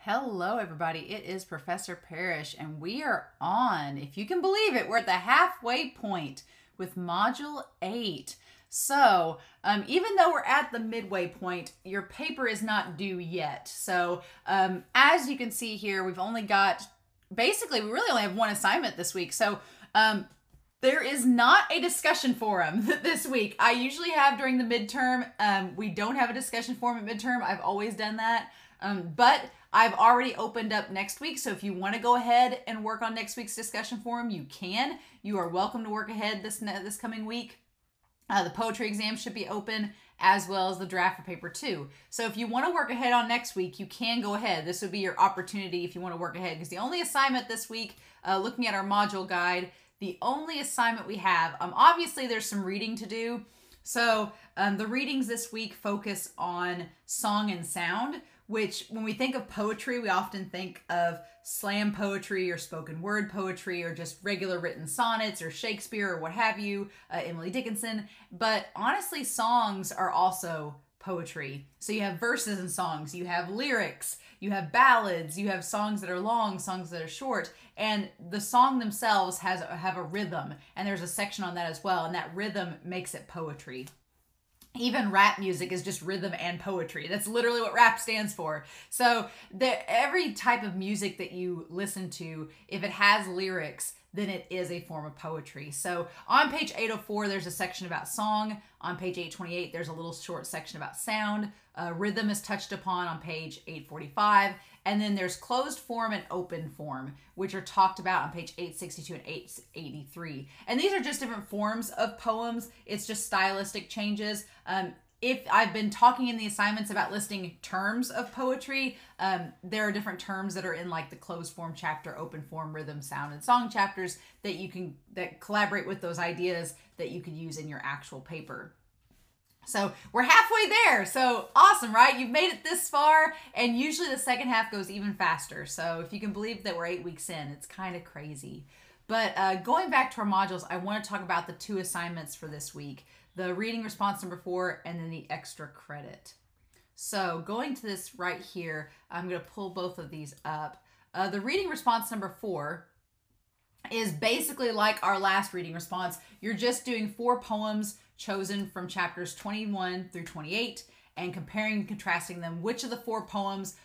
Hello, everybody. It is Professor Parish, and we are on, if you can believe it, we're at the halfway point with Module 8. So, even though we're at the midway point, your paper is not due yet. So, as you can see here, we've only got, basically, we really only have one assignment this week. So, there is not a discussion forum this week. I usually have during the midterm. We don't have a discussion forum at midterm. I've always done that. But I've already opened up next week, so if you want to go ahead and work on next week's discussion forum, you can. You are welcome to work ahead this coming week. The poetry exam should be open, as well as the draft for paper 2. So if you want to work ahead on next week, you can go ahead. This would be your opportunity if you want to work ahead, because the only assignment this week, looking at our module guide, the only assignment we have, obviously there's some reading to do. So the readings this week focus on song and sound, which when we think of poetry, we often think of slam poetry or spoken word poetry or just regular written sonnets or Shakespeare or what have you, Emily Dickinson. But honestly, songs are also poetry. So you have verses and songs, you have lyrics, you have ballads, you have songs that are long, songs that are short, and the song themselves have a rhythm, and there's a section on that as well, and that rhythm makes it poetry. Even rap music is just rhythm and poetry. That's literally what rap stands for. So every type of music that you listen to, if it has lyrics, then it is a form of poetry. So on page 804, there's a section about song. On page 828, there's a little short section about sound. Rhythm is touched upon on page 845. And then there's closed form and open form, which are talked about on page 862 and 883. And these are just different forms of poems. It's just stylistic changes. If I've been talking in the assignments about listing terms of poetry, there are different terms that are in like the closed form chapter, open form, rhythm, sound, and song chapters that collaborate with those ideas that you could use in your actual paper. So we're halfway there. So awesome, right? You've made it this far, and usually the second half goes even faster. So if you can believe that we're 8 weeks in, it's kind of crazy. But going back to our modules, I want to talk about the 2 assignments for this week. The reading response number 4, and then the extra credit. So going to this right here, I'm going to pull both of these up. The reading response number 4 is basically like our last reading response. You're just doing 4 poems chosen from chapters 21 through 28 and comparing and contrasting them. Which of the 4 poems,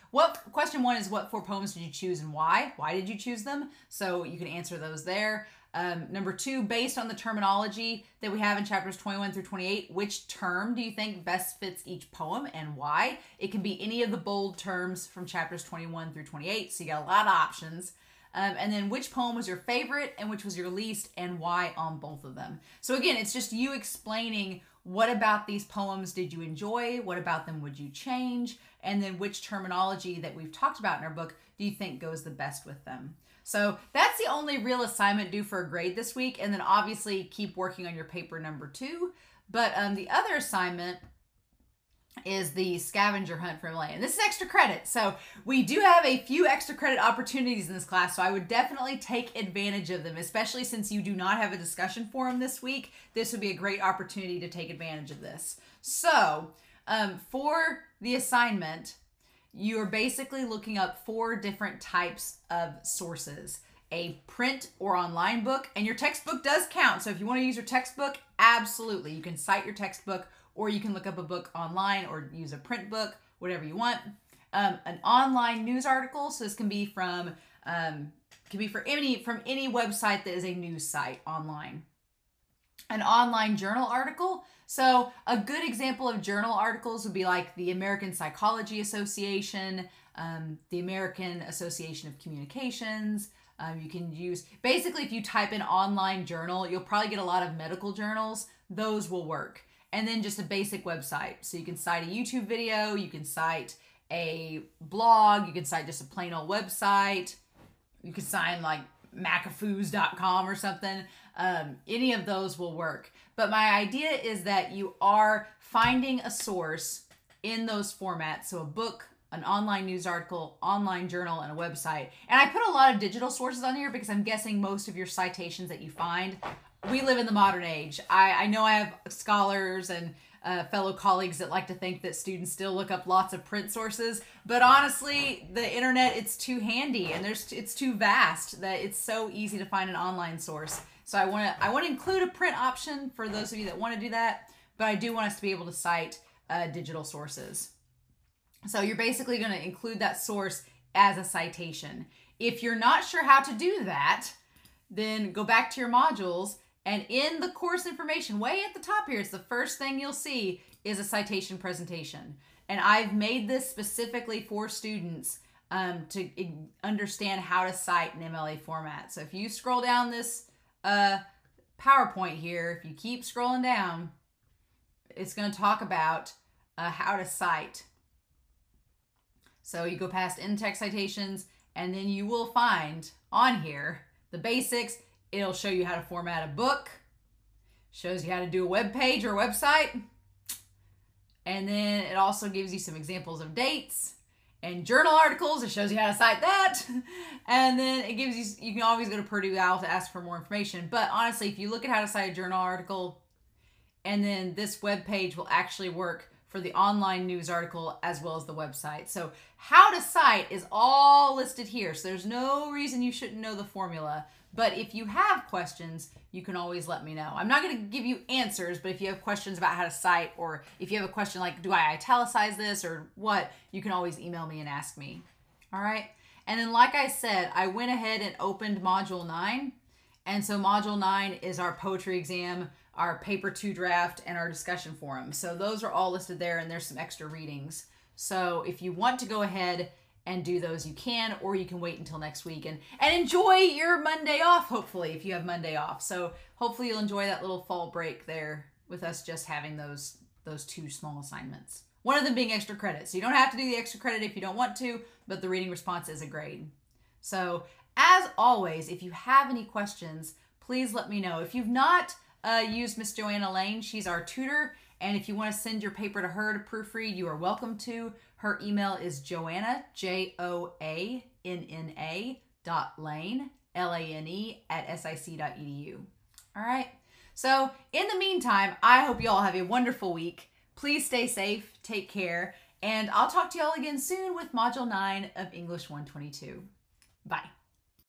question 1 is what 4 poems did you choose and why? Why did you choose them? So you can answer those there. Number 2, based on the terminology that we have in chapters 21 through 28, which term do you think best fits each poem and why? It can be any of the bold terms from chapters 21 through 28, so you got a lot of options. And then which poem was your favorite and which was your least and why on both of them. So again, it's just you explaining what about these poems did you enjoy, what about them would you change, and then which terminology that we've talked about in our book do you think goes the best with them. So that's the only real assignment due for a grade this week, and then obviously keep working on your paper number 2. But the other assignment is the scavenger hunt for MLA. And this is extra credit. So we do have a few extra credit opportunities in this class. So I would definitely take advantage of them, especially since you do not have a discussion forum this week. This would be a great opportunity to take advantage of this. So for the assignment, you're basically looking up 4 different types of sources. A print or online book, and your textbook does count. So if you want to use your textbook, absolutely. You can cite your textbook, or you can look up a book online or use a print book, whatever you want. An online news article. So this can be from any website that is a news site online. An online journal article. So a good example of journal articles would be like the American Psychology Association, the American Association of Communications. You can use, basically if you type in online journal, you'll probably get a lot of medical journals. Those will work. And then just a basic website. So you can cite a YouTube video, you can cite a blog, you can cite just a plain old website. You can cite like macafoos.com or something. Any of those will work. But my idea is that you are finding a source in those formats. So a book, an online news article, online journal, and a website. And I put a lot of digital sources on here because I'm guessing most of your citations that you find, we live in the modern age. I know I have scholars and fellow colleagues that like to think that students still look up lots of print sources, but honestly, the internet, it's too handy and it's too vast that it's so easy to find an online source. So I want to include a print option for those of you that want to do that, but I do want us to be able to cite digital sources. So you're basically going to include that source as a citation. If you're not sure how to do that, then go back to your modules, and in the course information, way at the top here, it's the first thing you'll see is a citation presentation. And I've made this specifically for students to understand how to cite in MLA format. So if you scroll down this PowerPoint here, if you keep scrolling down, it's going to talk about how to cite. So you go past in-text citations, and then you will find on here the basics. It'll show you how to format a book, shows you how to do a web page or a website, and then it also gives you some examples of dates and journal articles. It shows you how to cite that, and then it gives you, you can always go to Purdue OWL to ask for more information. But honestly, if you look at how to cite a journal article, and then this web page will actually work for the online news article as well as the website. So how to cite is all listed here. So there's no reason you shouldn't know the formula. But if you have questions, you can always let me know. I'm not going to give you answers, but if you have questions about how to cite, or if you have a question like, do I italicize this or what, you can always email me and ask me. All right. And then, like I said, I went ahead and opened Module 9. And so Module 9 is our poetry exam, our paper 2 draft, and our discussion forum. So those are all listed there, and there's some extra readings. So if you want to go ahead and do those, you can, or you can wait until next week and enjoy your Monday off, hopefully, if you have Monday off. So hopefully you'll enjoy that little fall break there with us just having those 2 small assignments. One of them being extra credit. So you don't have to do the extra credit if you don't want to, but the reading response is a grade. So as always, if you have any questions, please let me know. If you've not used Miss Joanna Lane, she's our tutor, and if you want to send your paper to her to proofread, you are welcome to. Her email is Joanna, Joanna.Lane, Lane, @sic.edu. All right. So in the meantime, I hope you all have a wonderful week. Please stay safe, take care, and I'll talk to you all again soon with Module 9 of English 122. Bye.